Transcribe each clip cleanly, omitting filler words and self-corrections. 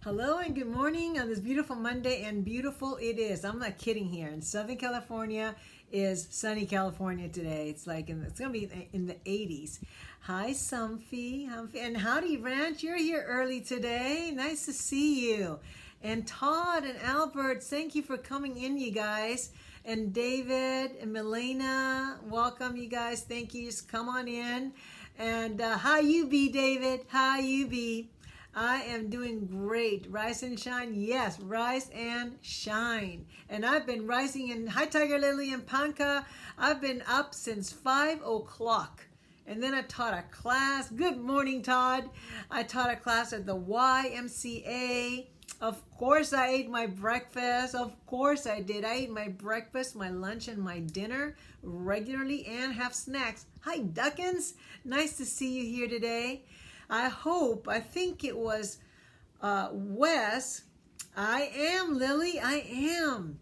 Hello and good morning on this beautiful Monday, and beautiful it is. I'm not kidding here. In Southern California is sunny California today. It's like it's gonna be in the 80s. Hi, Sumphy, and howdy, Ranch. You're here early today. Nice to see you. And Todd and Albert, thank you for coming in, you guys. And David and Milena, welcome, you guys. Thank you. Just come on in. And how you be, David? How you be? I am doing great. Rise and shine. Yes, rise and shine. And I've been rising in, hi Tiger Lily and Panka. I've been up since 5 o'clock. And then I taught a class. Good morning, Todd. I taught a class at the YMCA. Of course I ate my breakfast. Of course I did. I ate my breakfast, my lunch, and my dinner regularly and have snacks. Hi, Duckins. Nice to see you here today. I think it was Wes. I am, Lily, I am.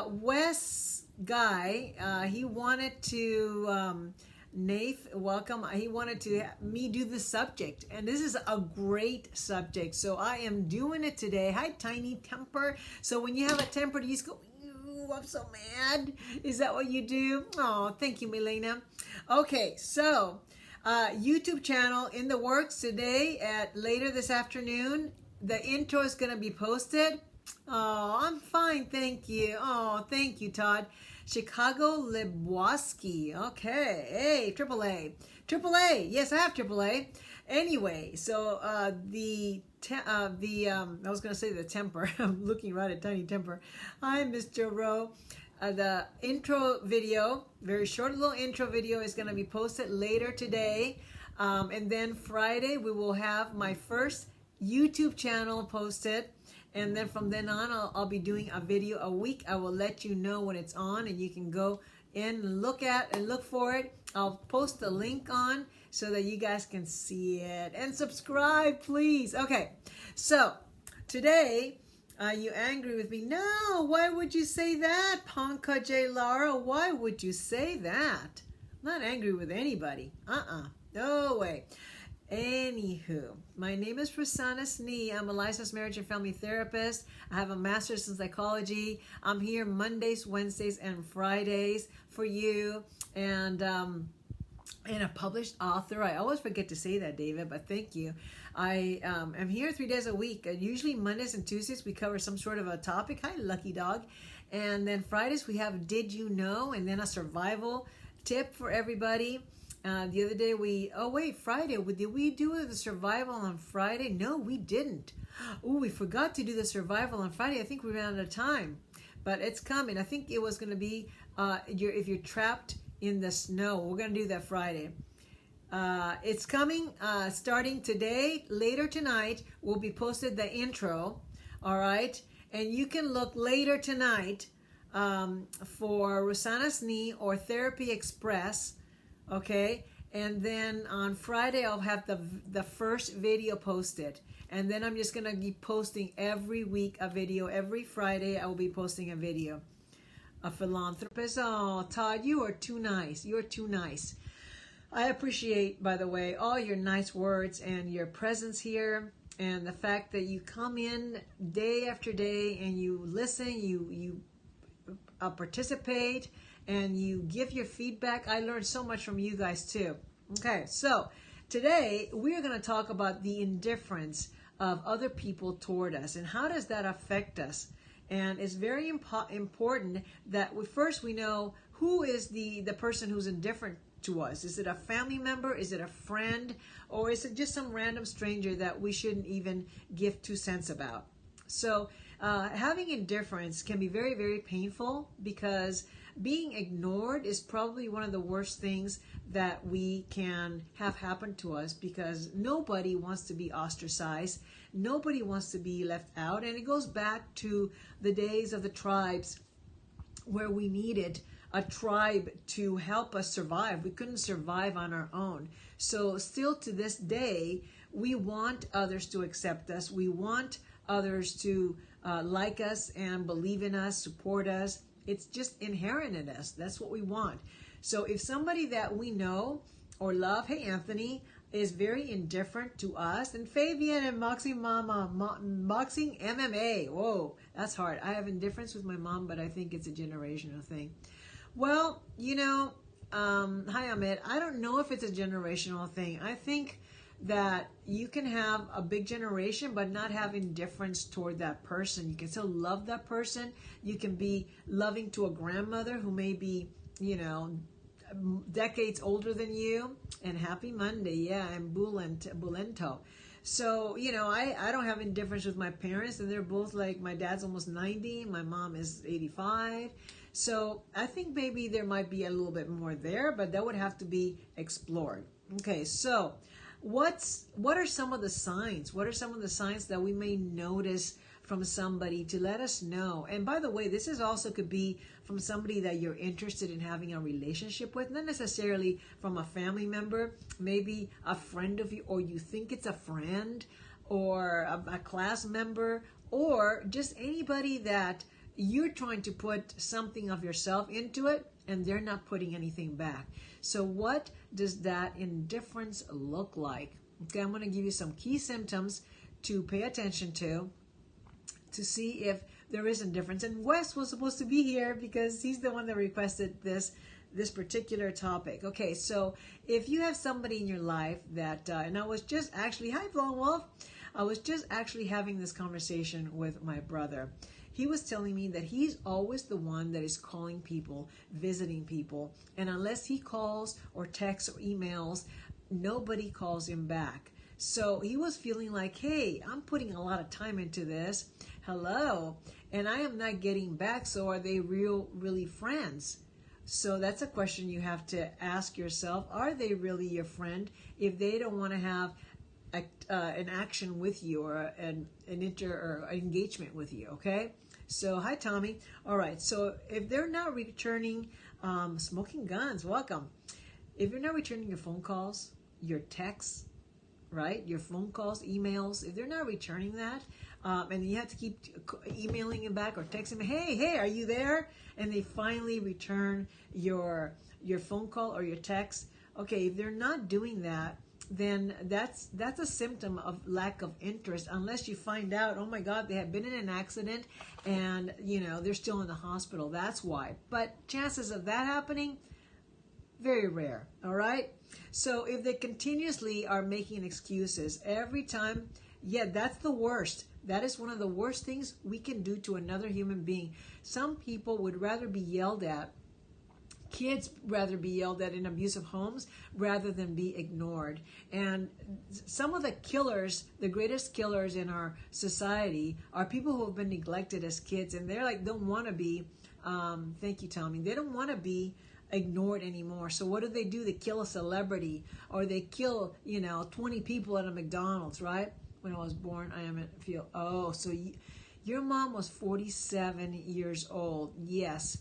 Wes Guy, he wanted to, Nath, welcome. He wanted to me do the subject, and this is a great subject, so I am doing it today. Hi, Tiny Temper. So when you have a temper, you just go, "Ew, I'm so mad." Is that what you do? Oh, thank you, Milena. Okay, so YouTube channel in the works today at later this afternoon. The intro is going to be posted. Oh, I'm fine, thank you. Oh, thank you, Todd. Chicago Lebowski. Okay, hey, AAA. AAA. Yes, I have AAA. Anyway, so I was going to say the temper. I'm looking right at Tiny Temper. Hi, Mr. Rowe. The intro video, very short little intro video, is going to be posted later today. And then Friday, we will have my first YouTube channel posted. And then from then on, I'll be doing a video a week. I will let you know when it's on, and you can go in and look for it. I'll post the link on so that you guys can see it. And subscribe, please. Okay, so today, you angry with me? No, why would you say that, Panka J. Lara? Why would you say that? I'm not angry with anybody. No way. Anywho, my name is Prasanna Snee. I'm a licensed marriage and family therapist. I have a master's in psychology. I'm here Mondays, Wednesdays, and Fridays for you. And a published author. I always forget to say that, David, but thank you. I am here 3 days a week. Usually Mondays and Tuesdays we cover some sort of a topic. Hi, Lucky Dog. And then Fridays we have Did You Know? And then a survival tip for everybody. The other day Friday, did we do the survival on Friday? No, we didn't. Oh, we forgot to do the survival on Friday. I think we ran out of time, but it's coming. I think it was going to be if you're trapped in the snow. We're going to do that Friday. It's coming starting today. Later tonight will be posted the intro. All right, and you can look later tonight for Rosanna Snee or Therapy Express. Okay, and then on Friday I'll have the first video posted, and then I'm just gonna be posting every week a video. Every Friday I will be posting a video. A philanthropist. Oh, Todd, you are too nice. You're too nice. I appreciate, by the way, all your nice words and your presence here, and the fact that you come in day after day and you listen, you participate, and you give your feedback. I learned so much from you guys too. Okay, so today we're going to talk about the indifference of other people toward us, and how does that affect us. And it's very important that we know who is the person who's indifferent to us. Is it a family member? Is it a friend? Or is it just some random stranger that we shouldn't even give 2 cents about? So having indifference can be very, very painful, because being ignored is probably one of the worst things that we can have happen to us, because nobody wants to be ostracized. Nobody wants to be left out. And it goes back to the days of the tribes, where we needed a tribe to help us survive. We couldn't survive on our own. So still to this day, we want others to accept us. We want others to like us and believe in us, support us. It's just inherent in us. That's what we want. So if somebody that we know or love, hey Anthony, is very indifferent to us. And Fabian and Boxing Mama, Boxing MMA. Whoa, that's hard. I have indifference with my mom, but I think it's a generational thing. Well, hi Ahmed. I don't know if it's a generational thing. I think that you can have a big generation but not have indifference toward that person. You can still love that person. You can be loving to a grandmother who may be, decades older than you. And happy Monday, yeah, and Bulento. So, I don't have indifference with my parents, and they're both like, my dad's almost 90, my mom is 85. So I think maybe there might be a little bit more there, but that would have to be explored. Okay, so what are some of the signs? What are some of the signs that we may notice from somebody to let us know? And by the way, this is also could be from somebody that you're interested in having a relationship with, not necessarily from a family member, maybe a friend of you, or you think it's a friend, or a class member, or just anybody that you're trying to put something of yourself into it and they're not putting anything back. So what does that indifference look like? Okay, I'm going to give you some key symptoms to pay attention to see if there is indifference. And Wes was supposed to be here because he's the one that requested this particular topic. Okay, so if you have somebody in your life that, and I was just actually, hi Blonde Wolf, I was just actually having this conversation with my brother. He was telling me that he's always the one that is calling people, visiting people, and unless he calls or texts or emails, nobody calls him back. So he was feeling like, hey, I'm putting a lot of time into this. Hello, and I am not getting back, so are they really friends? So that's a question you have to ask yourself. Are they really your friend if they don't want to have an action with you or an engagement with you, okay? So, hi, Tommy. All right, so if they're not returning, Smoking Guns, welcome. If you're not returning your phone calls, your texts, right, your phone calls, emails, if they're not returning that, and you have to keep emailing them back or texting them, hey, are you there? And they finally return your phone call or your text. Okay, if they're not doing that, then that's a symptom of lack of interest, unless you find out, oh my God, they have been in an accident and they're still in the hospital. That's why. But chances of that happening, very rare. All right. So if they continuously are making excuses every time, yeah, that's the worst. That is one of the worst things we can do to another human being. Some people would rather be yelled at. Kids rather be yelled at in abusive homes rather than be ignored. And some of the killers, the greatest killers in our society, are people who have been neglected as kids, and they're like, don't want to be, thank you, Tommy, they don't want to be ignored anymore. So what do? They kill a celebrity, or they kill, 20 people at a McDonald's, right? When I was born, so your mom was 47 years old. Yes.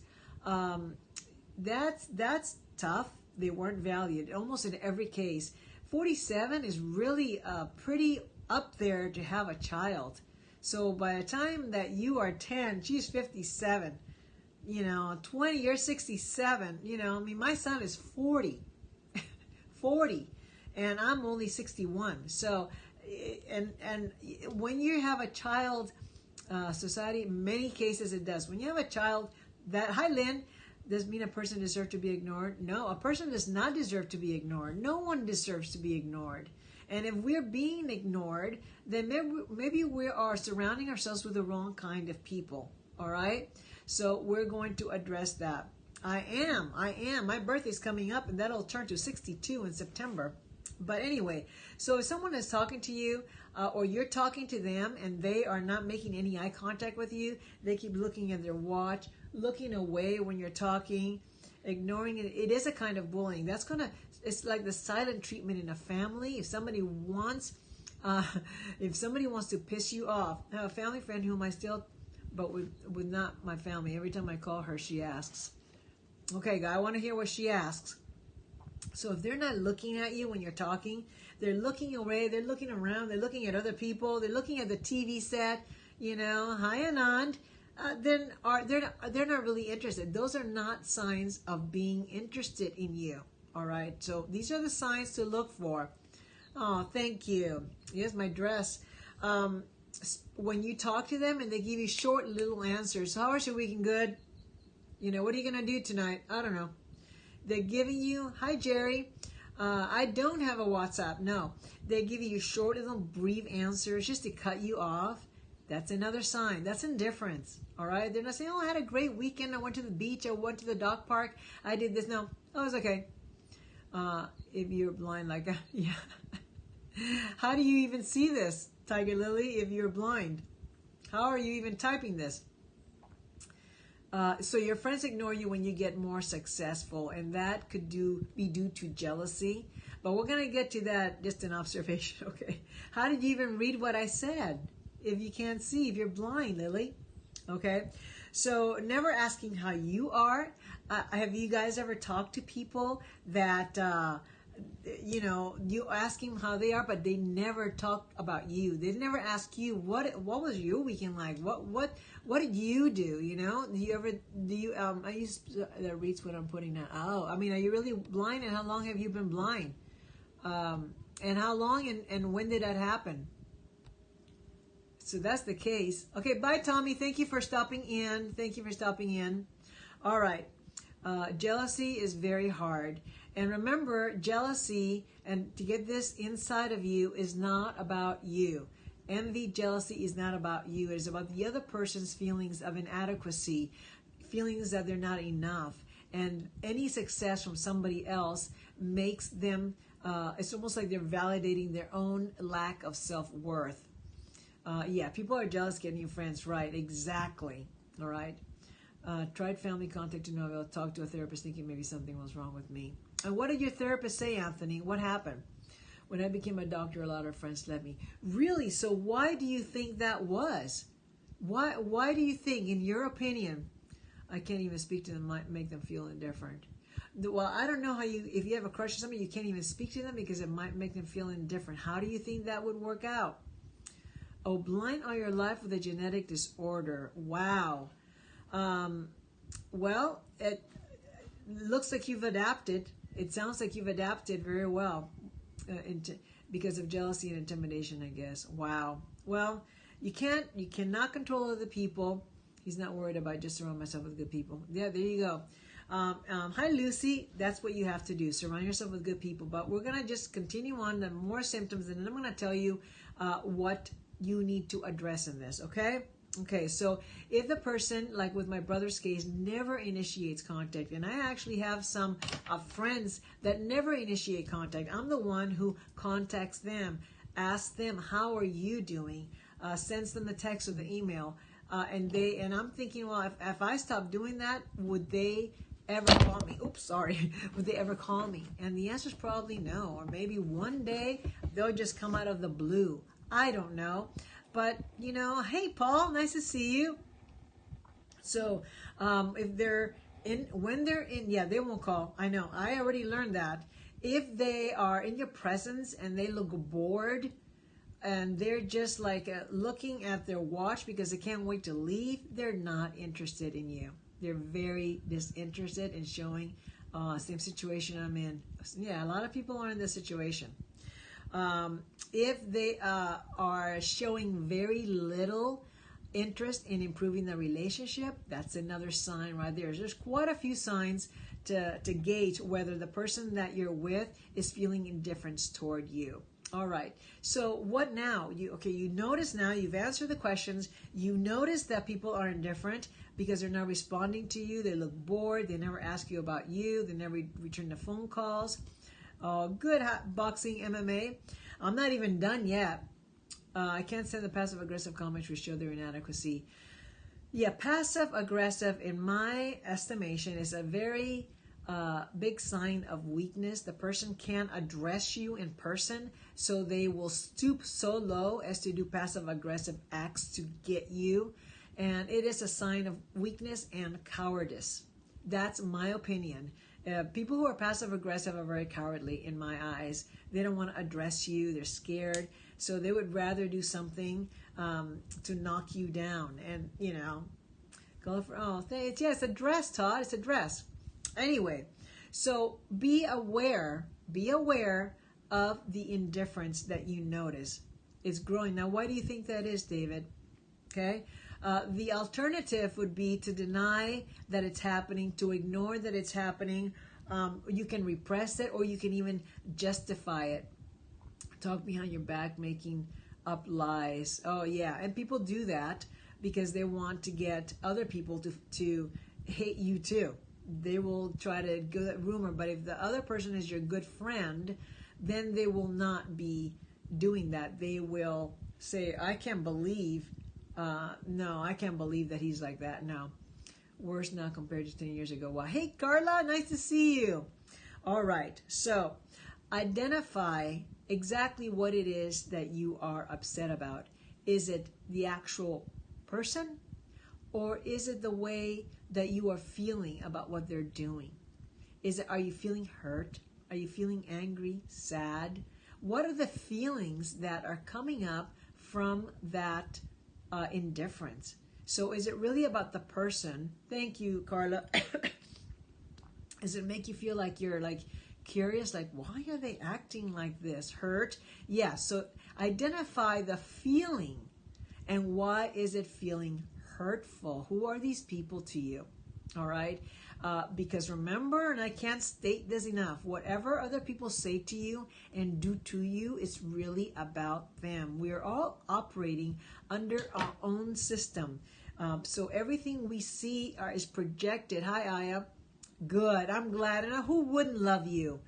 That's tough. They weren't valued almost in every case. 47 is really pretty up there to have a child. So by the time that you are 10, she's 57. 20, you're 67. My son is 40. 40. And I'm only 61. So, and when you have a child, society, in many cases it does. When you have a child hi Lynn, does it mean a person deserves to be ignored? No, a person does not deserve to be ignored. No one deserves to be ignored. And if we're being ignored, then maybe we are surrounding ourselves with the wrong kind of people. All right? So we're going to address that. I am. My birthday's coming up, and that'll turn to 62 in September. But anyway, so if someone is talking to you, or you're talking to them, and they are not making any eye contact with you, they keep looking at their watch, looking away when you're talking, ignoring it. It is a kind of bullying. It's like the silent treatment in a family. If somebody wants to piss you off, I have a family friend whom I still, but with not my family. Every time I call her, she asks. Okay, guy, I want to hear what she asks. So if they're not looking at you when you're talking, they're looking away, they're looking around, they're looking at other people, they're looking at the TV set, hi Anand, then they're not really interested. Those are not signs of being interested in you. All right. So these are the signs to look for. Oh, thank you. Here's my dress. When you talk to them and they give you short little answers, how was your weekend? Good. You know, what are you going to do tonight? I don't know. They're giving you, hi, Jerry. I don't have a WhatsApp. No. They're giving you short little brief answers just to cut you off. That's another sign. That's indifference. All right? They're not saying, oh, I had a great weekend. I went to the beach. I went to the dog park. I did this. No. Oh, it's okay. If you're blind like that, yeah. How do you even see this, Tiger Lily, if you're blind? How are you even typing this? So your friends ignore you when you get more successful, and that could be due to jealousy. But we're going to get to that, just an observation, okay? How did you even read what I said if you can't see, if you're blind, Lily? Okay? So never asking how you are. Have you guys ever talked to people that... you ask them how they are, but they never talk about you. They never ask you what was your weekend like. What did you do? I use that reads what I'm putting down. Oh, I mean, are you really blind? And how long have you been blind? And how long and when did that happen? So that's the case. Okay, bye, Tommy. Thank you for stopping in. All right. Jealousy is very hard. And remember, jealousy, and to get this inside of you, is not about you. Envy, jealousy is not about you. It is about the other person's feelings of inadequacy, feelings that they're not enough. And any success from somebody else makes them, it's almost like they're validating their own lack of self-worth. Yeah, people are jealous getting you friends, right? Exactly. All right. Tried family contact to no avail. Talked to a therapist thinking maybe something was wrong with me. And what did your therapist say, Anthony? What happened? When I became a doctor, a lot of friends left me. Really? So why do you think that was? Why do you think, in your opinion, I can't even speak to them, might make them feel indifferent? Well, I don't know how if you have a crush on somebody, you can't even speak to them because it might make them feel indifferent. How do you think that would work out? Oh, blind all your life with a genetic disorder. Wow. Well, it looks like you've adapted. It sounds like you've adapted very well because of jealousy and intimidation, I guess. Wow. Well, you cannot control other people. He's not worried about just surrounding myself with good people. Yeah, there you go. Hi, Lucy. That's what you have to do. Surround yourself with good people. But we're going to just continue on the more symptoms, and then I'm going to tell you what you need to address in this, okay? Okay, so if the person, like with my brother's case, never initiates contact, and I actually have some friends that never initiate contact. I'm the one who contacts them, asks them, how are you doing? Sends them the text or the email, and I'm thinking, well, if I stop doing that, would they ever call me? Oops, sorry. Would they ever call me? And the answer is probably no, or maybe one day they'll just come out of the blue. I don't know. But, hey, Paul, nice to see you. So if when they're in, yeah, they won't call. I know. I already learned that. If they are in your presence and they look bored and they're just like looking at their watch because they can't wait to leave, they're not interested in you. They're very disinterested in showing same situation I'm in. Yeah, a lot of people are in this situation. If they are showing very little interest in improving the relationship, that's another sign right there. There's quite a few signs to gauge whether the person that you're with is feeling indifference toward you. All right. So what now? You notice now, you've answered the questions. You notice that people are indifferent because they're not responding to you. They look bored. They never ask you about you. They never return the phone calls. Good boxing MMA. I'm not even done yet. I can't stand the passive-aggressive comments which show their inadequacy. Yeah, passive-aggressive, in my estimation, is a very big sign of weakness. The person can't address you in person, so they will stoop so low as to do passive-aggressive acts to get you. And it is a sign of weakness and cowardice. That's my opinion. People who are passive-aggressive are very cowardly in my eyes. They don't want to address you. They're scared. So they would rather do something to knock you down. And, go for, it's a dress, Todd. It's a dress. Anyway, so be aware of the indifference that you notice is growing. Now, why do you think that is, David? Okay. The alternative would be to deny that it's happening, to ignore that it's happening. You can repress it, or you can even justify it. Talk behind your back, making up lies. Oh, yeah. And people do that because they want to get other people to hate you too. They will try to go that rumor, but if the other person is your good friend, then they will not be doing that. They will say, I can't believe, no, I can't believe that he's like that. No. Worse now compared to 10 years ago. Wow. Hey, Carla, nice to see you. All right. So identify exactly what it is that you are upset about. Is it the actual person, or is it the way that you are feeling about what they're doing? Are you feeling hurt? Are you feeling angry, sad? What are the feelings that are coming up from that indifference? So is it really about the person? Thank you, Carla. Does it make you feel like you're like curious, like, why are they acting like this? Hurt? Yeah, so identify the feeling and why is it feeling hurtful? Who are these people to you? All right? Because remember, and I can't state this enough, whatever other people say to you and do to you, it's really about them. We are all operating under our own system. So everything we see is projected. Hi, Aya. Good. I'm glad. And who wouldn't love you?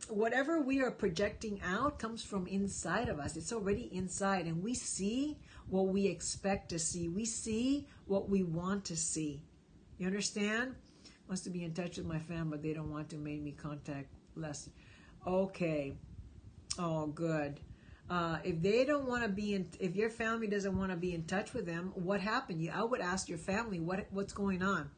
Whatever we are projecting out comes from inside of us. It's already inside. And we see what we expect to see. We see what we want to see. You understand? Wants to be in touch with my family, but they don't want to make me contact less. Okay. Oh, good. If they don't want to be in, if your family doesn't want to be in touch with them, what happened? I would ask your family what's going on.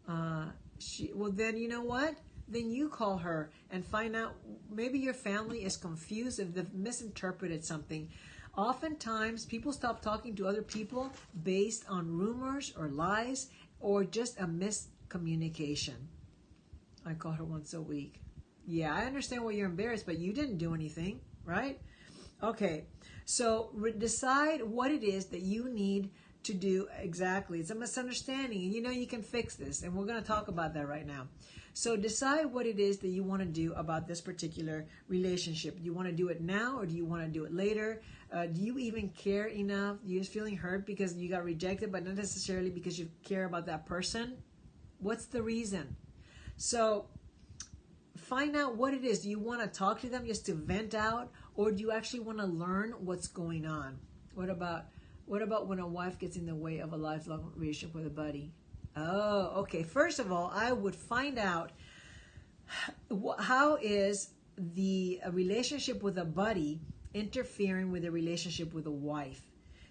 Well, then you know what? Then you call her and find out. Maybe your family is confused if they've misinterpreted something. Oftentimes, people stop talking to other people based on rumors or lies or just a miscommunication. I call her once a week. Yeah, I understand why you're embarrassed, but you didn't do anything, right? Okay, so decide what it is that you need to do exactly. It's a misunderstanding, and you know you can fix this, and we're going to talk about that right now. So decide what it is that you want to do about this particular relationship. Do you want to do it now, or do you want to do it later? Do you even care enough? You're just feeling hurt because you got rejected, but not necessarily because you care about that person. What's the reason? So find out what it is. Do you want to talk to them just to vent out, or do you actually want to learn what's going on? What about when a wife gets in the way of a lifelong relationship with a buddy? Oh, okay. First of all, I would find out how is the relationship with a buddy interfering with the relationship with a wife.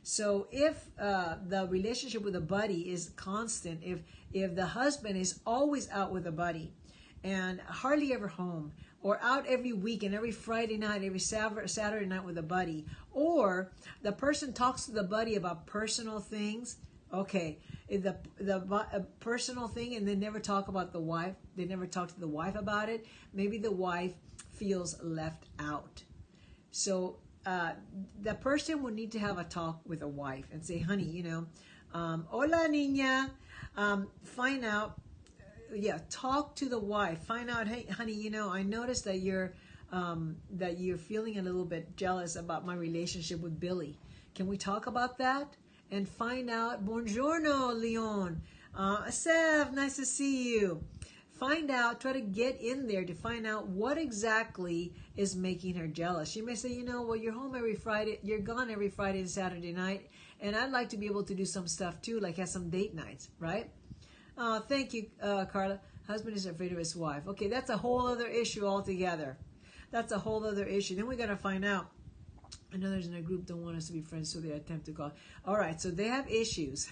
So if the relationship with a buddy is constant, if the husband is always out with a buddy and hardly ever home, or out every weekend, every Friday night, every Saturday night with a buddy, or the person talks to the buddy about personal things, okay, the personal thing, and they never talk about the wife, they never talk to the wife about it, maybe the wife feels left out. So the person would need to have a talk with a wife and say, honey, hola niña, find out, talk to the wife. Find out, hey, honey, I noticed that you're feeling a little bit jealous about my relationship with Billy. Can we talk about that? And find out, buongiorno, Leon. Sev, nice to see you. Find out, try to get in there to find out what exactly is making her jealous. She may say, well, you're home every Friday, you're gone every Friday and Saturday night, and I'd like to be able to do some stuff too, like have some date nights, right? Thank you, Carla. Husband is afraid of his wife. Okay, that's a whole other issue altogether. That's a whole other issue. Then we got to find out. Others in a group don't want us to be friends, so they attempt to call. All right, so they have issues.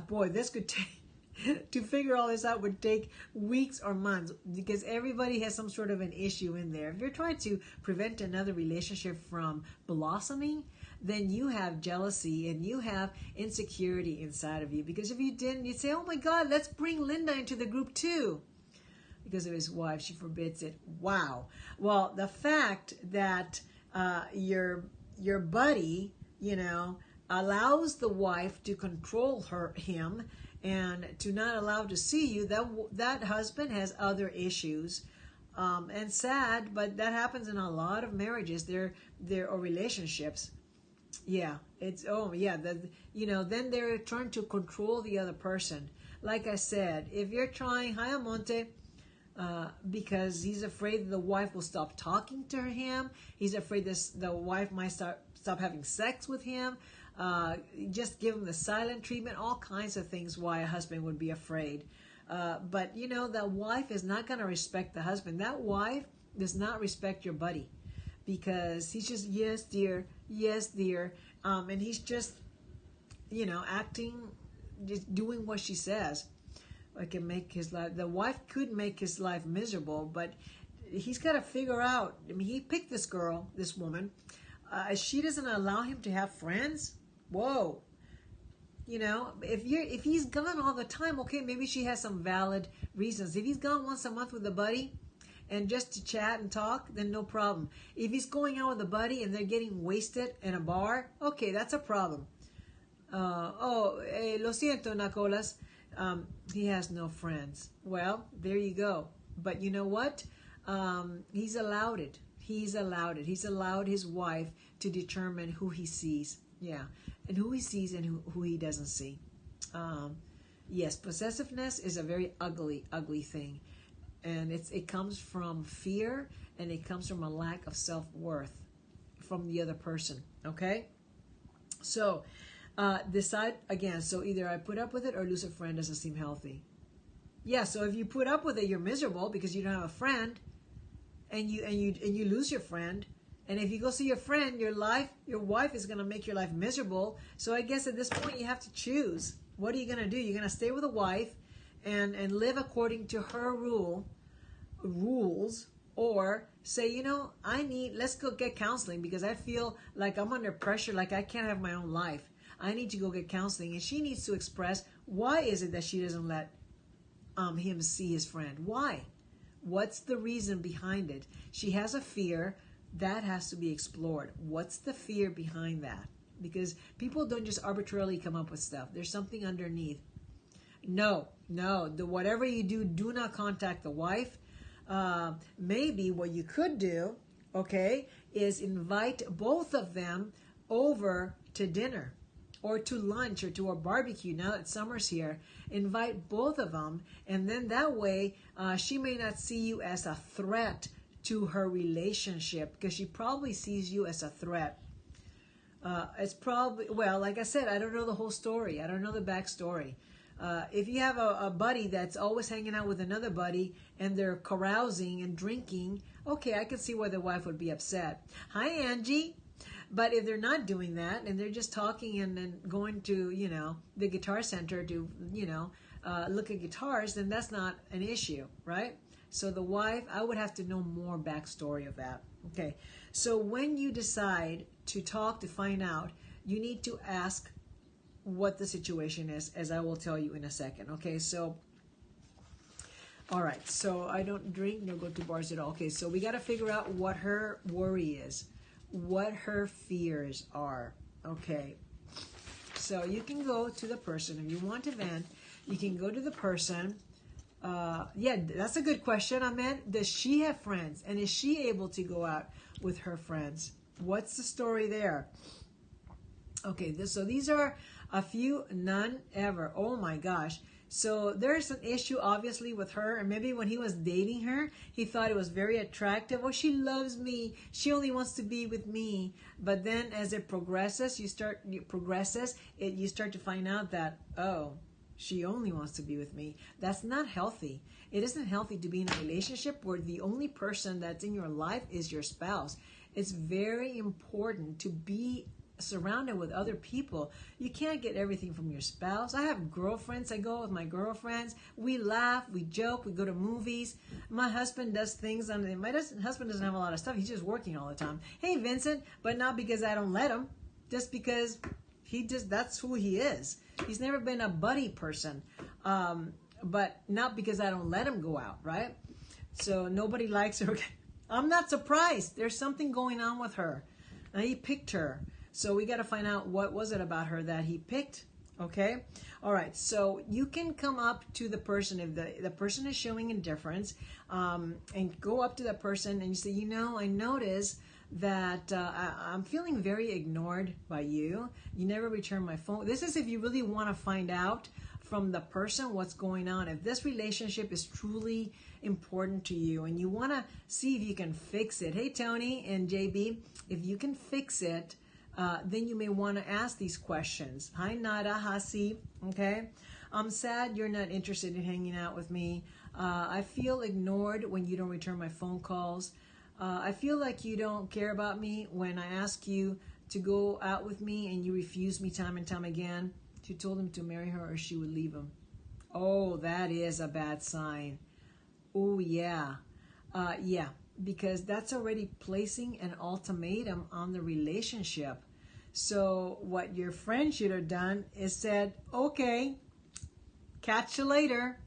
Boy, this could take, to figure all this out would take weeks or months because everybody has some sort of an issue in there. If you're trying to prevent another relationship from blossoming, then you have jealousy and you have insecurity inside of you. Because if you didn't, you'd say, oh my God, let's bring Linda into the group too. because of his wife. She forbids it. Wow. Well, the fact that your buddy, allows the wife to control him and to not allow to see you, that husband has other issues. And sad, but that happens in a lot of marriages, or relationships. Yeah, then they're trying to control the other person. Like I said, if you're trying Hayamonte, because he's afraid that the wife will stop talking to him, he's afraid the wife might stop having sex with him, just give him the silent treatment, all kinds of things why a husband would be afraid. But the wife is not going to respect the husband. That wife does not respect your buddy, because he's just, yes, dear, and he's just, acting, just doing what she says. It can make his life. The wife could make his life miserable, but he's got to figure out. I mean, he picked this girl, this woman. She doesn't allow him to have friends. Whoa. If he's gone all the time, okay, maybe she has some valid reasons. If he's gone once a month with a buddy and just to chat and talk, then no problem. If he's going out with a buddy and they're getting wasted in a bar, okay, that's a problem. Lo siento, Nacolas. He has no friends. Well, there you go. But you know what? He's allowed it. He's allowed his wife to determine who he sees. Yeah. And who he sees and who he doesn't see. Yes, possessiveness is a very ugly, ugly thing. And it comes from fear, and it comes from a lack of self-worth from the other person. Okay? So, decide, again, so either I put up with it or lose a friend doesn't seem healthy. Yeah, so if you put up with it, you're miserable because you don't have a friend, and you lose your friend. And if you go see your friend, your wife is going to make your life miserable. So I guess at this point you have to choose. What are you going to do? You're going to stay with a wife and live according to her rules, or say, let's go get counseling because I feel like I'm under pressure, like I can't have my own life. I need to go get counseling. And she needs to express why is it that she doesn't let him see his friend. Why? What's the reason behind it? She has a fear. That has to be explored. What's the fear behind that? Because people don't just arbitrarily come up with stuff. There's something underneath. No. Whatever you do, do not contact the wife. Maybe what you could do, okay, is invite both of them over to dinner or to lunch or to a barbecue. Now that summer's here, invite both of them, and then that way she may not see you as a threat to her relationship, because she probably sees you as a threat. It's probably, well, like I said, I don't know the whole story. I don't know the backstory. If you have a buddy that's always hanging out with another buddy and they're carousing and drinking, okay, I can see why the wife would be upset. Hi, Angie. But if they're not doing that and they're just talking and going to, the guitar center to, look at guitars, then that's not an issue, right? So the wife, I would have to know more backstory of that. Okay, so when you decide to talk to find out, you need to ask what the situation is, as I will tell you in a second. Okay, so, all right, so I don't drink nor go to bars at all. Okay, so we got to figure out what her worry is, what her fears are. Okay, so you can go to the person. If you want to vent, you can go to the person. Yeah, that's a good question, Ahmed. Does she have friends? And is she able to go out with her friends? What's the story there? Okay, so these are a few, none ever. Oh my gosh. So there's an issue obviously with her, and maybe when he was dating her, he thought it was very attractive. Oh, she loves me. She only wants to be with me. But then as it progresses, you start to find out that, oh, she only wants to be with me. That's not healthy. It isn't healthy to be in a relationship where the only person that's in your life is your spouse. It's very important to be surrounded with other people. You can't get everything from your spouse. I have girlfriends. I go with my girlfriends. We laugh, we joke, we go to movies. My husband does things. My husband doesn't have a lot of stuff. He's just working all the time. Hey, Vincent, but not because I don't let him. Just because that's who he is. He's never been a buddy person. But not because I don't let him go out, right? So nobody likes her. I'm not surprised. There's something going on with her. And he picked her. So we got to find out what was it about her that he picked. Okay? All right. So you can come up to the person if the person is showing indifference, and go up to that person and you say, I notice that I'm feeling very ignored by you. You never return my phone. This is if you really want to find out from the person what's going on. If this relationship is truly important to you and you want to see if you can fix it. Hey, Tony and JB, if you can fix it, then you may want to ask these questions. Hi, Nada, Hasi. Okay. I'm sad you're not interested in hanging out with me. I feel ignored when you don't return my phone calls. I feel like you don't care about me when I ask you to go out with me and you refuse me time and time again. She told him to marry her or she would leave him. Oh, that is a bad sign. Oh, yeah. Yeah, because that's already placing an ultimatum on the relationship. So what your friend should have done is said, okay, catch you later.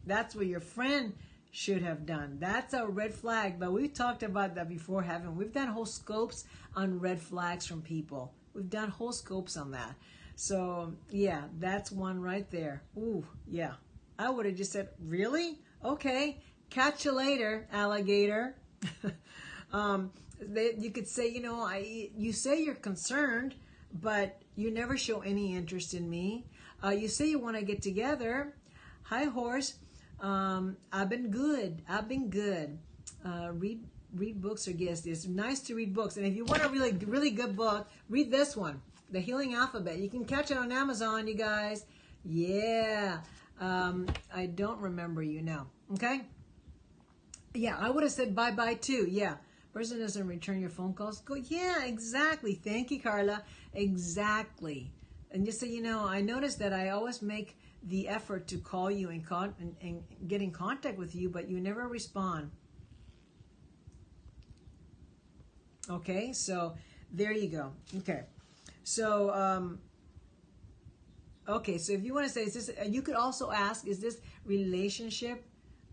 That's what your friend should have done. That's a red flag, but we've talked about that before, haven't we? We've done whole scopes on red flags from people. We've done whole scopes on that. So, yeah, that's one right there. Ooh, yeah. I would have just said, really? Okay, catch you later, alligator. You could say, you say you're concerned, but you never show any interest in me. You say you want to get together. Hi, horse. I've been good. Read books or guess. It's nice to read books. And if you want a really, really good book, read this one, The Healing Alphabet. You can catch it on Amazon, you guys. Yeah. I don't remember you now. Okay? Yeah, I would have said bye-bye too. Yeah. Person doesn't return your phone calls. Go, yeah, exactly. Thank you, Carla. Exactly. And just so you know, I noticed that I always make the effort to call you and get in contact with you, but you never respond. Okay, so there you go. Okay, so so if you want to say, is this? You could also ask, is this relationship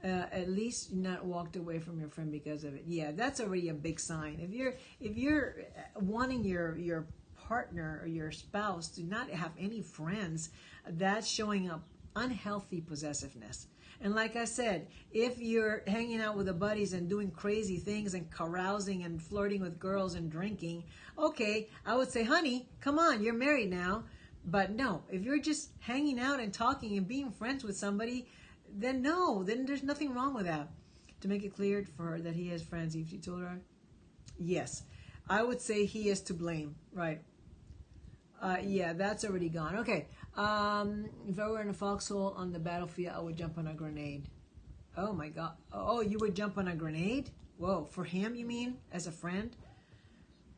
at least not walked away from your friend because of it? Yeah, that's already a big sign. If you're wanting your partner or your spouse to not have any friends, that's showing up unhealthy possessiveness. And like I said, if you're hanging out with the buddies and doing crazy things and carousing and flirting with girls and drinking, okay, I would say, honey, come on, you're married now. But no, if you're just hanging out and talking and being friends with somebody, then no, then there's nothing wrong with that. To make it clear for her that he has friends, if you told her, yes, I would say he is to blame, right? Yeah, that's already gone. Okay. If I were in a foxhole on the battlefield, I would jump on a grenade. Oh my God. Oh, you would jump on a grenade? Whoa, for him, you mean? As a friend?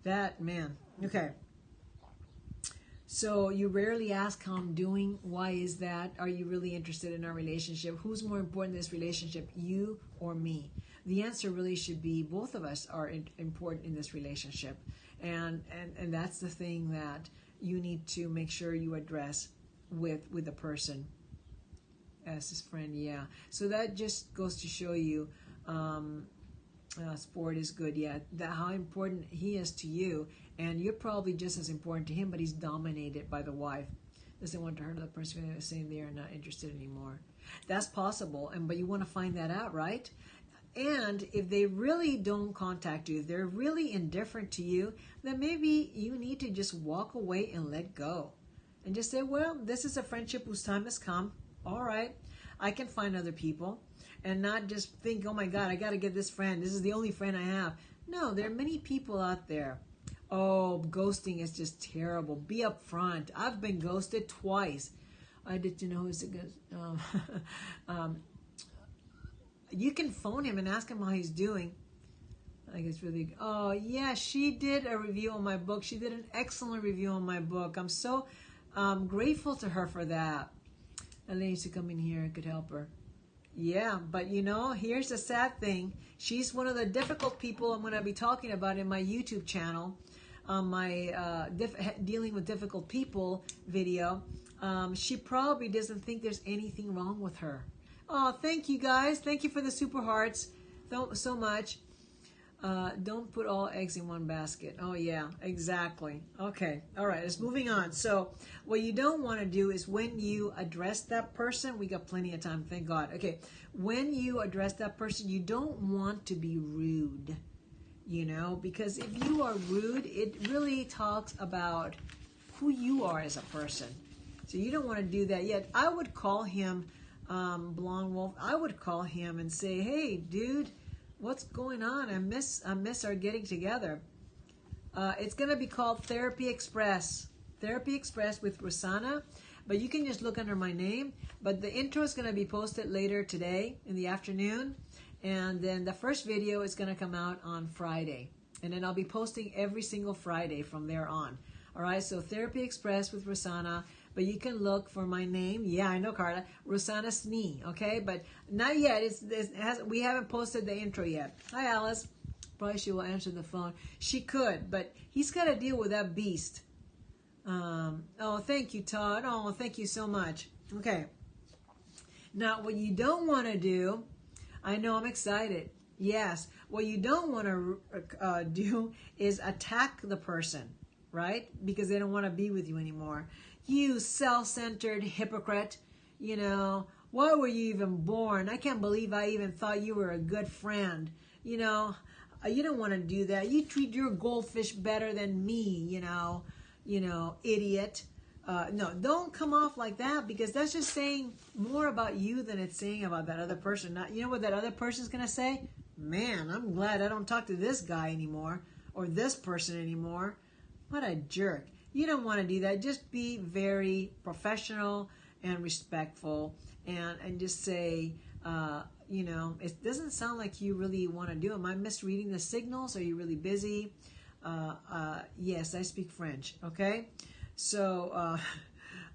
That, man. Okay. So you rarely ask how I'm doing. Why is that? Are you really interested in our relationship? Who's more important in this relationship, you or me? The answer really should be both of us are important in this relationship. And that's the thing that you need to make sure you address with the person as his friend. Yeah, so that just goes to show you sport is good. Yeah, that how important he is to you, and you're probably just as important to him, but he's dominated by the wife, doesn't want to hurt the person, saying they are not interested anymore. That's possible, but you want to find that out, right? And if they really don't contact you, if they're really indifferent to you, then maybe you need to just walk away and let go. And just say, well, this is a friendship whose time has come. All right, I can find other people. And not just think, oh my God, I got to get this friend. This is the only friend I have. No, there are many people out there. Oh, ghosting is just terrible. Be upfront. I've been ghosted twice. I didn't know who's a good... you can phone him and ask him how he's doing. I think it's really... Oh, yeah, she did a review on my book. She did an excellent review on my book. I'm so grateful to her for that. Elaine used to come in here and could help her. Yeah, but here's the sad thing. She's one of the difficult people I'm going to be talking about in my YouTube channel, my Dealing with Difficult People video. She probably doesn't think there's anything wrong with her. Oh, thank you guys. Thank you for the super hearts. so much. Don't put all eggs in one basket. Oh yeah, exactly. Okay, all right, let's moving on. So what you don't want to do is when you address that person, we got plenty of time, thank God. Okay, when you address that person, you don't want to be rude, you know, because if you are rude, it really talks about who you are as a person. So you don't want to do that yet. I would call him Blonde Wolf. I would call him and say, hey, dude, what's going on? I miss our getting together. It's going to be called Therapy Express. Therapy Express with Rosanna. But you can just look under my name. But the intro is going to be posted later today in the afternoon. And then the first video is going to come out on Friday. And then I'll be posting every single Friday from there on. All right, so Therapy Express with Rosanna. But you can look for my name. Yeah, I know, Carla. Rosanna Snee, okay? But not yet. We haven't posted the intro yet. Hi, Alice. Probably she will answer the phone. She could, but he's got to deal with that beast. Oh, thank you, Todd. Oh, thank you so much. Okay. Now, what you don't want to do, I know I'm excited. Yes. What you don't want to do is attack the person, right? Because they don't want to be with you anymore. You self-centered hypocrite, you know, why were you even born? I can't believe I even thought you were a good friend. You know, you don't want to do that. You treat your goldfish better than me, you know, idiot. No, don't come off like that, because that's just saying more about you than it's saying about that other person. Not, you know what that other person's going to say? Man, I'm glad I don't talk to this guy anymore or this person anymore. What a jerk. You don't want to do that. Just be very professional and respectful, and just say, you know, it doesn't sound like you really want to do it. Am I misreading the signals? Are you really busy? Yes, I speak French. Okay, so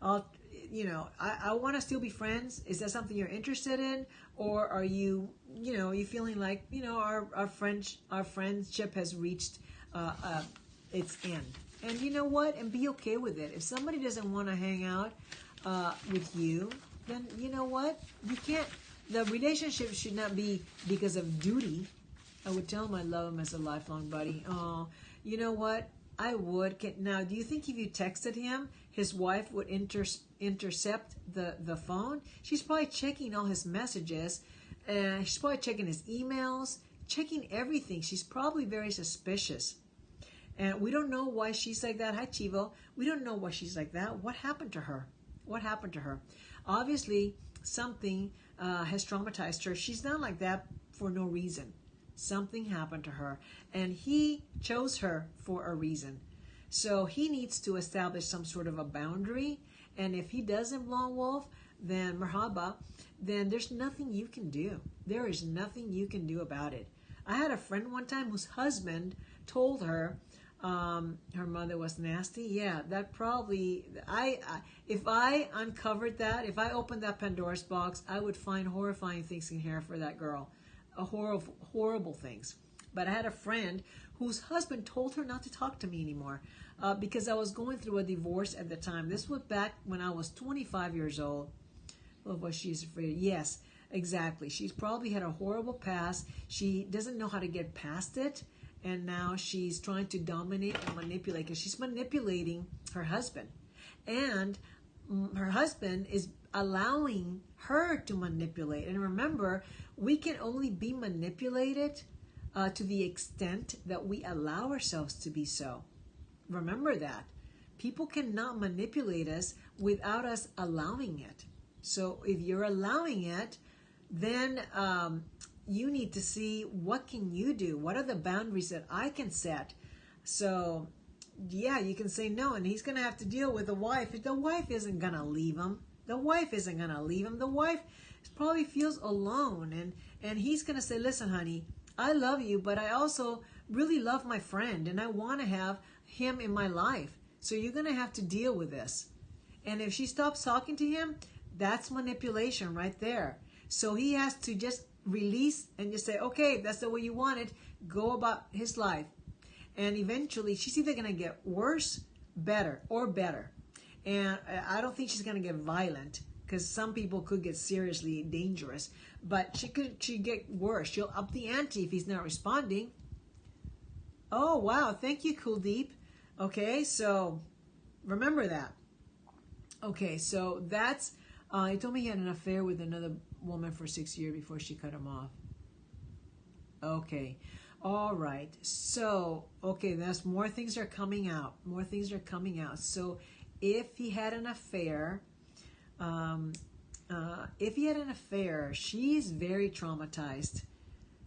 I want to still be friends. Is that something you're interested in, or are you, you feeling like, our friendship has reached its end? And you know what? And be okay with it. If somebody doesn't want to hang out with you, then you know what? You can't. The relationship should not be because of duty. I would tell him I love him as a lifelong buddy. Oh, you know what? I would. Now, do you think if you texted him, his wife would intercept the phone? She's probably checking all his messages. She's probably checking his emails, checking everything. She's probably very suspicious. And we don't know why she's like that. Hi, Chivo. We don't know why she's like that. What happened to her? What happened to her? Obviously, something has traumatized her. She's not like that for no reason. Something happened to her. And he chose her for a reason. So he needs to establish some sort of a boundary. And if he doesn't, Blonde Wolf, then marhaba, then there's nothing you can do. There is nothing you can do about it. I had a friend one time whose husband told her her mother was nasty. Yeah, that probably, if I uncovered that, if I opened that Pandora's box, I would find horrifying things in here for that girl. Horrible things. But I had a friend whose husband told her not to talk to me anymore because I was going through a divorce at the time. This was back when I was 25 years old. Well, was she afraid of? Yes, exactly. She's probably had a horrible past. She doesn't know how to get past it. And now she's trying to dominate and manipulate, because she's manipulating her husband. And her husband is allowing her to manipulate. And remember, we can only be manipulated to the extent that we allow ourselves to be so. Remember that. People cannot manipulate us without us allowing it. So if you're allowing it, then you need to see, what can you do? What are the boundaries that I can set? So, yeah, you can say no, and he's going to have to deal with the wife. If the wife isn't going to leave him, the wife isn't going to leave him. The wife probably feels alone, and he's going to say, listen, honey, I love you, but I also really love my friend, and I want to have him in my life. So you're going to have to deal with this. And if she stops talking to him, that's manipulation right there. So he has to just release and just say, okay, that's the way you want it. Go about his life. And eventually, she's either going to get worse, better, or better. And I don't think she's going to get violent. because some people could get seriously dangerous. But she get worse. She'll up the ante if he's not responding. Oh, wow. Thank you, Kuldeep. Okay, so remember that. Okay, so that's, he told me he had an affair with another woman for 6 years before she cut him off. Okay, all right. So, okay, there's more things are coming out. More things are coming out. So if he had an affair, she's very traumatized.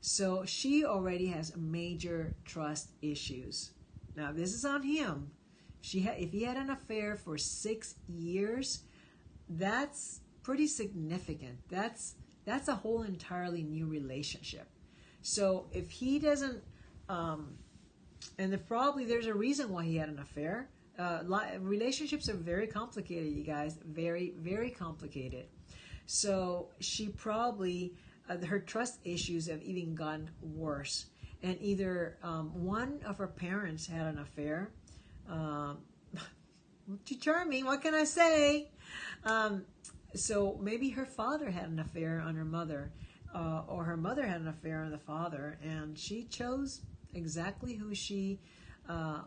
So she already has major trust issues. Now, this is on him. If he had an affair for 6 years, that's pretty significant. That's a whole entirely new relationship. So if he doesn't, and there's a reason why he had an affair. Relationships are very complicated, you guys. Very, very complicated. So she probably, her trust issues have even gotten worse. And either one of her parents had an affair. Charming, what can I say? So maybe her father had an affair on her mother, or her mother had an affair on the father, and she chose exactly who she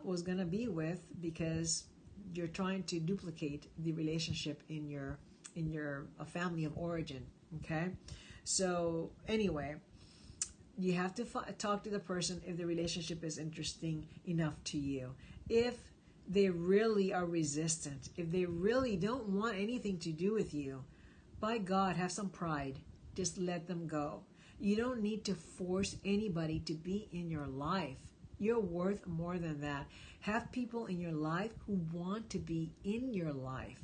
was going to be with, because you're trying to duplicate the relationship in your family of origin. Okay, so anyway, you have to talk to the person if the relationship is interesting enough to you. If they really are resistant, if they really don't want anything to do with you, by God, have some pride. Just let them go. You don't need to force anybody to be in your life. You're worth more than that. Have people in your life who want to be in your life,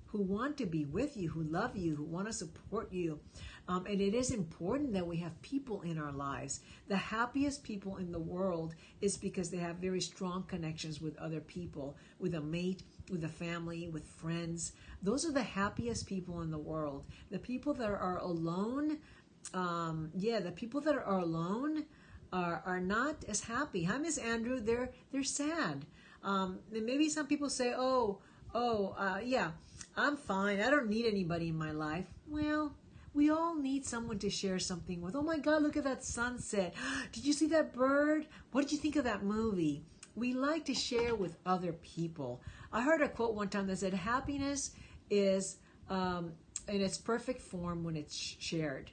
who want to be with you, who love you, who want to support you. And it is important that we have people in our lives. The happiest people in the world is because they have very strong connections with other people, with a mate, with a family, with friends. Those are the happiest people in the world. The people that are alone, the people that are alone are not as happy. Hi, Miss Andrew. They're sad. And maybe some people say, yeah, I'm fine. I don't need anybody in my life. Well, we all need someone to share something with. Oh my God, look at that sunset. Did you see that bird? What did you think of that movie? We like to share with other people. I heard a quote one time that said, happiness is in its perfect form when it's shared.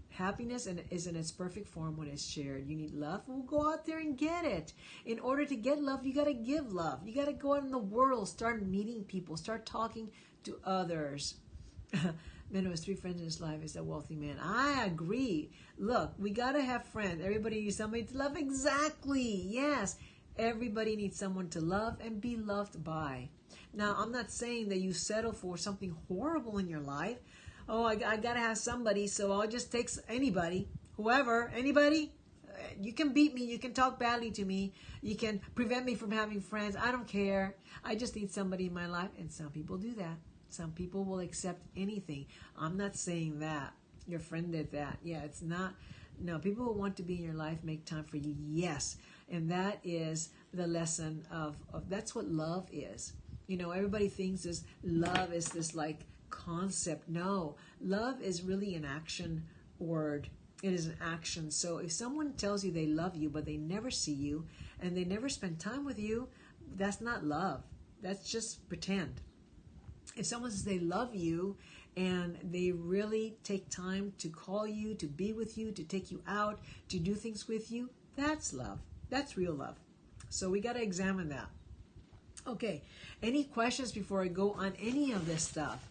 Happiness is in its perfect form when it's shared. You need love? Well, go out there and get it. In order to get love, you got to give love. You got to go out in the world, start meeting people, start talking to others. Man who has 3 friends in his life is a wealthy man. I agree. Look, we got to have friends. Everybody needs somebody to love. Exactly. Yes. Everybody needs someone to love and be loved by. Now, I'm not saying that you settle for something horrible in your life. Oh, I got to have somebody, so I'll just take anybody, whoever, anybody. You can beat me. You can talk badly to me. You can prevent me from having friends. I don't care. I just need somebody in my life. And some people do that. Some people will accept anything. I'm not saying that. Your friend did that. Yeah, it's not. No, people who want to be in your life make time for you. Yes. And that is the lesson of that's what love is. You know, everybody thinks this love is this like concept. No, love is really an action word. It is an action. So if someone tells you they love you, but they never see you and they never spend time with you, that's not love. That's just pretend. If someone says they love you and they really take time to call you, to be with you, to take you out, to do things with you, that's love. That's real love. So we got to examine that. Okay, any questions before I go on any of this stuff?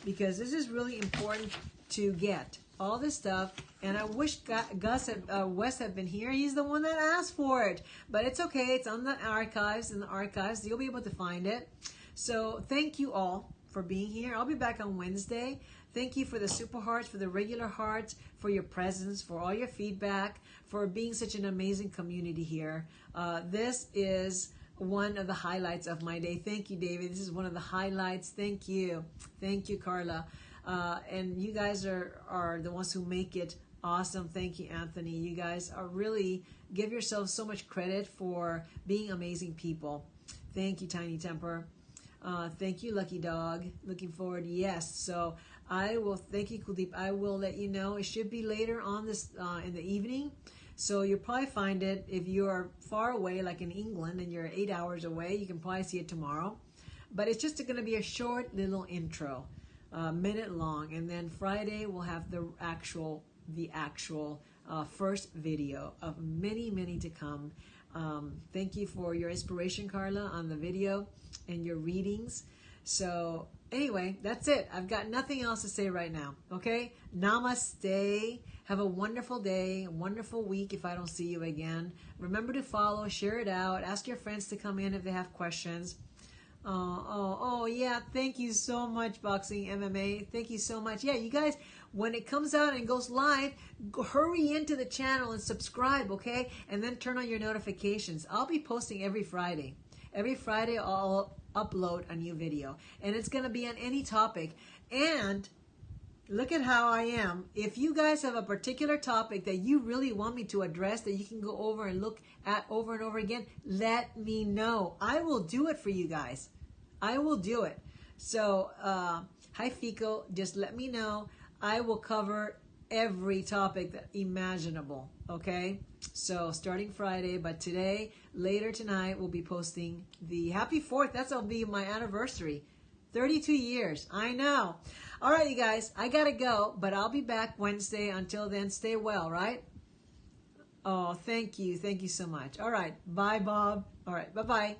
Because this is really important to get all this stuff. And I wish Wes had been here. He's the one that asked for it. But it's okay. It's on the archives. In the archives, you'll be able to find it. So thank you all for being here. I'll be back on Wednesday. Thank you for the super hearts, for the regular hearts, for your presence, for all your feedback, for being such an amazing community here. This is one of the highlights of my day. Thank you, David. This is one of the highlights. Thank you. Thank you, Carla. And you guys are the ones who make it awesome. Thank you, Anthony. You guys are really, give yourselves so much credit for being amazing people. Thank you, Tiny Temper. Thank you, Lucky Dog. Looking forward. Yes. So I will. Thank you, Kuldeep. I will let you know. It should be later on this in the evening. So you'll probably find it if you are far away, like in England, and you're 8 hours away. You can probably see it tomorrow. But it's just going to be a short little intro, minute long, and then Friday we'll have the actual first video of many to come. Thank you for your inspiration, Carla, on the video and your readings. So anyway, that's it. I've got nothing else to say right now. Okay? Namaste. Have a wonderful day, a wonderful week if I don't see you again. Remember to follow, share it out, ask your friends to come in if they have questions. Oh, yeah. Thank you so much, Boxing MMA. Thank you so much. Yeah, you guys, when it comes out and goes live, hurry into the channel and subscribe, okay? And then turn on your notifications. I'll be posting every Friday. Every Friday, I'll upload a new video. And it's going to be on any topic. And look at how I am. If you guys have a particular topic that you really want me to address, that you can go over and look at over and over again, let me know. I will do it for you guys. I will do it. So, hi Fico, just let me know. I will cover every topic that imaginable, okay? So, starting Friday, but today, later tonight, we'll be posting the Happy 4th. That'll be my anniversary. 32 years. I know. All right, you guys, I got to go, but I'll be back Wednesday. Until then, stay well, right? Oh, thank you. Thank you so much. All right. Bye, Bob. All right. Bye-bye.